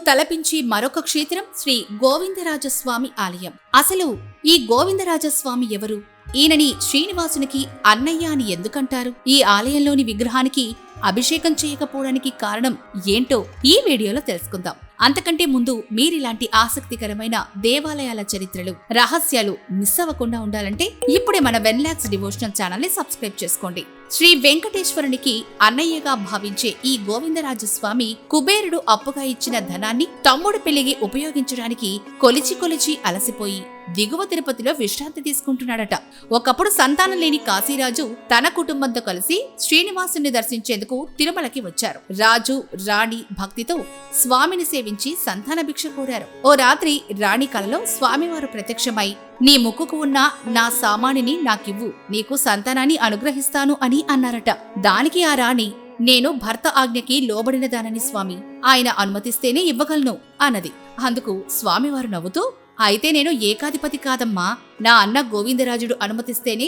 తలపించి మరొక క్షేత్రం శ్రీ గోవిందరాజస్వామి ఆలయం. అసలు ఈ గోవిందరాజస్వామి ఎవరు? ఈయనని శ్రీనివాసునికి అన్నయ్య అని ఎందుకంటారు? ఈ ఆలయంలోని విగ్రహానికి అభిషేకం చేయకపోవడానికి కారణం ఏంటో ఈ వీడియోలో తెలుసుకుందాం. అంతకంటే ముందు మీరిలాంటి ఆసక్తికరమైన దేవాలయాల చరిత్రలు, రహస్యాలు మిస్ అవ్వకుండా ఉండాలంటే ఇప్పుడే మన వెన్లాక్స్ డివోషనల్ ఛానల్ ని సబ్స్క్రైబ్ చేసుకోండి. శ్రీ వెంకటేశ్వరునికి అన్నయ్యగా భావించే ఈ గోవిందరాజస్వామి కుబేరుడు అప్పుగా ఇచ్చిన ధనాన్ని తమ్ముడు పెళ్లికి ఉపయోగించడానికి కొలిచి అలసిపోయి దిగువ తిరుపతిలో విశ్రాంతి తీసుకుంటున్నాడట. ఒకప్పుడు సంతానం లేని కాశీరాజు తన కుటుంబంతో కలిసి శ్రీనివాసుని దర్శించేందుకు తిరుమలకి వచ్చారు. రాజు రాణి భక్తితో స్వామిని సేవించి సంతాన భిక్ష కోరారు. ఓ రాత్రి రాణి కలలో స్వామివారు ప్రత్యక్షమై, నీ ముక్కుకు ఉన్న నా సామానిని నాకివ్వు, నీకు సంతానాన్ని అనుగ్రహిస్తాను అని అన్నారట. దానికి ఆ రాణి, నేను భర్త ఆజ్ఞకి లోబడిన దానని స్వామి, ఆయన అనుమతిస్తేనే ఇవ్వగలను అన్నది. అందుకు స్వామివారు నవ్వుతూ, అయితే నేను ఏకాధిపతి కాదమ్మా, నా అన్న గోవిందరాజుడు అనుమతిస్తేనే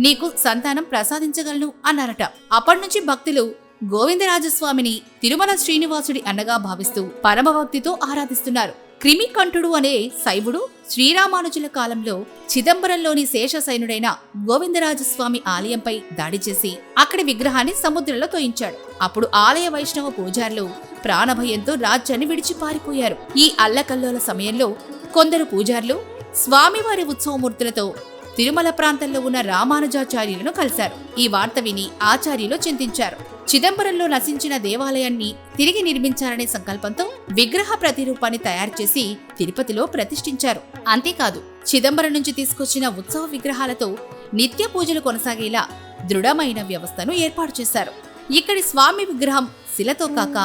నీకు సంతానం ప్రసాదించగలను అన్నారట. అప్పటినుంచి భక్తులు గోవిందరాజస్వామిని తిరుమల శ్రీనివాసుడి అన్నగా భావిస్తూ పరమభక్తితో ఆరాధిస్తున్నారు. క్రిమికంఠుడు అనే శైవుడు శ్రీరామానుజుల కాలంలో చిదంబరంలోని శేషసైనుడైన గోవిందరాజస్వామి ఆలయంపై దాడి చేసి అక్కడి విగ్రహాన్ని సముద్రంలో తోయించాడు. అప్పుడు ఆలయ వైష్ణవ పూజారులు ప్రాణభయంతో రాజ్యాన్ని విడిచి పారిపోయారు. ఈ అల్లకల్లోల సమయంలో కొందరు పూజారులు స్వామివారి ఉత్సవమూర్తులతో తిరుమల ప్రాంతంలో ఉన్న రామానుజాచార్యులను కలిశారు. ఈ వార్త విని ఆచార్యులు చింతించారు. చిదంబరంలో నశించిన దేవాలయాన్ని తిరిగి నిర్మించాలనే సంకల్పంతో విగ్రహ ప్రతిరూపాన్ని తయారు చేసి తిరుపతిలో ప్రతిష్ఠించారు. అంతేకాదు, చిదంబరం నుంచి తీసుకొచ్చిన ఉత్సవ విగ్రహాలతో నిత్య పూజలు కొనసాగేలా దృఢమైన వ్యవస్థను ఏర్పాటు చేశారు. ఇక్కడి స్వామి విగ్రహం శిలతో కాక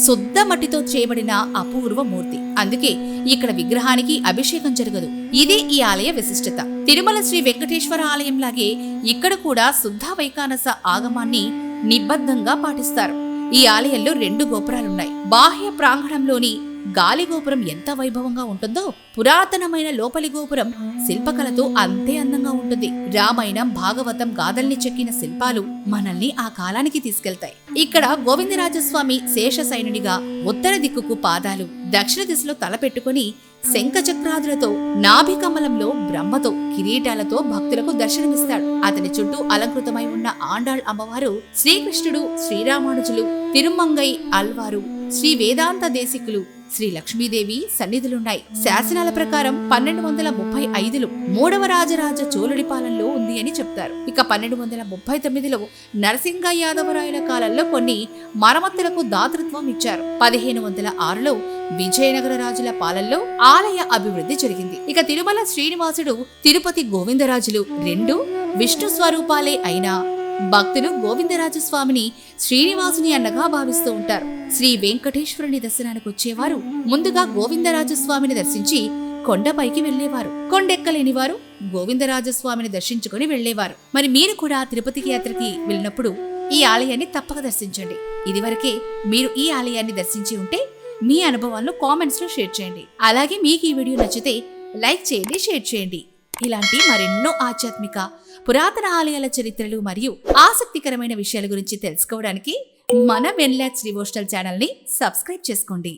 శుద్ధ మట్టితో చేయబడిన అపూర్వ మూర్తి. అందుకే ఇక్కడ విగ్రహానికి అభిషేకం జరగదు. ఇదే ఈ ఆలయ విశిష్టత. తిరుమల శ్రీ వెంకటేశ్వర ఆలయంలాగే ఇక్కడ కూడా శుద్ధ వైకానస ఆగమాన్ని నిబద్ధంగా పాటిస్తారు. ఈ ఆలయంలో 2 గోపురాలున్నాయి. బాహ్య ప్రాంగణంలోని గాలి గోపురం ఎంత వైభవంగా ఉంటుందో పురాతనమైన లోపలి గోపురం శిల్పకళతో అంతే అందంగా ఉంటుంది. రామాయణం, భాగవతం గాథల్ని చెక్కిన శిల్పాలు మనల్ని ఆ కాలానికి తీసుకెళ్తాయి. ఇక్కడ గోవిందరాజస్వామి శేషసైనుడిగా ఉత్తర దిక్కుకు పాదాలు, దక్షిణ దిశలో తల పెట్టుకుని శంఖచక్రాదులతో, నాభికమలంలో బ్రహ్మతో, కిరీటాలతో భక్తులకు దర్శనమిస్తాడు. అతని చుట్టూ అలంకృతమై ఉన్న ఆండాళ్ అమ్మవారు, శ్రీకృష్ణుడు, శ్రీరామానుజులు, తిరుమంగై అల్వారు, శ్రీ వేదాంత దేశికులు, శ్రీ లక్ష్మీదేవి సన్నిధులున్నాయి. శాసనాల ప్రకారం 1235లో 3వ రాజరాజ చోళుడి పాలనలో ఉంది అని చెప్తారు. ఇక 1239లో నరసింగ యాదవరాయల కాలంలో కొన్ని మరమ్మతులకు దాతృత్వం ఇచ్చారు. 1506లో విజయనగర రాజుల పాలనలో ఆలయ అభివృద్ధి జరిగింది. ఇక తిరుమల శ్రీనివాసుడు, తిరుపతి గోవిందరాజులు 2 విష్ణు స్వరూపాలే అయినా భక్తులు గోవిందరాజస్వామిని శ్రీనివాసుని అన్నగా భావిస్తూ ఉంటారు. శ్రీ వెంకటేశ్వరుని దర్శనానికి వచ్చేవారు ముందుగా గోవిందరాజస్వామిని దర్శించి కొండపైకి వెళ్లేవారు. కొండెక్కలేని వారు గోవిందరాజస్వామిని దర్శించుకుని వెళ్లేవారు. మరి మీరు కూడా తిరుపతికి యాత్రకి వెళ్ళినప్పుడు ఈ ఆలయాన్ని తప్పక దర్శించండి. ఇదివరకే మీరు ఈ ఆలయాన్ని దర్శించి ఉంటే మీ అనుభవాలను కామెంట్స్ లో షేర్ చేయండి. అలాగే మీకు ఈ వీడియో నచ్చితే లైక్ చేయండి, షేర్ చేయండి. ఇలాంటి మరెన్నో ఆధ్యాత్మిక, పురాతన ఆలయాల చరిత్రలు మరియు ఆసక్తికరమైన విషయాల గురించి తెలుసుకోవడానికి మన వెన్లాక్స్ డివోషనల్ ఛానల్ ని సబ్స్క్రైబ్ చేసుకోండి.